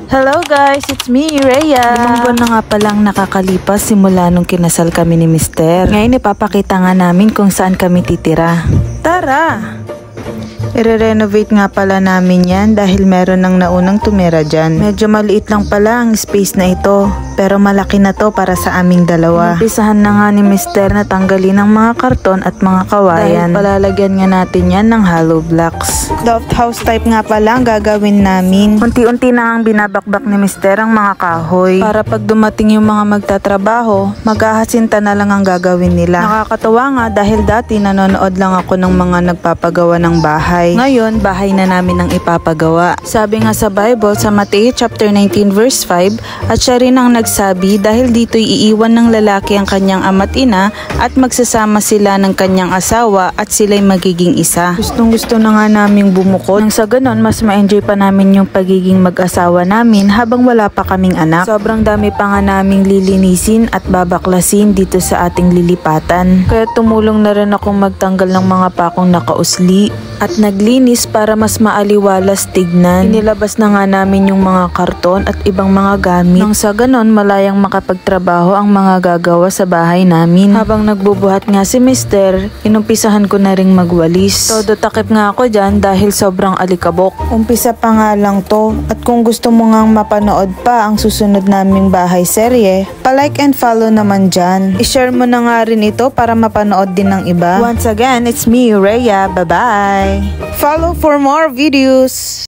Hello guys, it's me, Rhea. 5 buwan na nga palang nakakalipas simula nung kinasal kami ni Mister. Ngayon ipapakita nga namin kung saan kami titira. Tara! I-renovate nga pala namin yan dahil meron ng naunang tumira dyan. Medyo maliit lang pala ang space na ito, pero malaki na to para sa aming dalawa. Umpisahan na nga ni Mister na tanggalin ang mga karton at mga kawayan. Dahil palalagyan nga natin yan ng hollow blocks. Loft house type nga pala ang gagawin namin. Unti-unti na ang binabakbak ni Mister ang mga kahoy. Para pag dumating yung mga magtatrabaho, mag-ahasinta na lang ang gagawin nila. Nakakatawa nga dahil dati nanonood lang ako ng mga nagpapagawa ng bahay. Ngayon, bahay na namin ang ipapagawa. Sabi nga sa Bible sa Mateo chapter 19 verse 5, at siya rin ang nagsabi dahil dito'y iiwan ng lalaki ang kanyang ama't ina at magsasama sila ng kanyang asawa at sila'y magiging isa. Gustong gusto na nga naming bumukod. Nang sa ganon, mas ma-enjoy pa namin yung pagiging mag-asawa namin habang wala pa kaming anak. Sobrang dami pa nga naming lilinisin at babaklasin dito sa ating lilipatan. Kaya tumulong na rin akong magtanggal ng mga pakong nakausli at naglinis para mas maaliwalas tignan. Inilabas na nga namin yung mga karton at ibang mga gamit. Nang sa ganon, malayang makapagtrabaho ang mga gagawa sa bahay namin. Habang nagbubuhat nga si Mister, inumpisahan ko na ring magwalis. Todo takip nga ako dyan dahil sobrang alikabok. Umpisa pa nga lang to. At kung gusto mo ngang mapanood pa ang susunod naming bahay serye, pa-like and follow naman dyan. I-share mo na nga rin ito para mapanood din ng iba. Once again, it's me, Rhea. Bye-bye! Follow for more videos.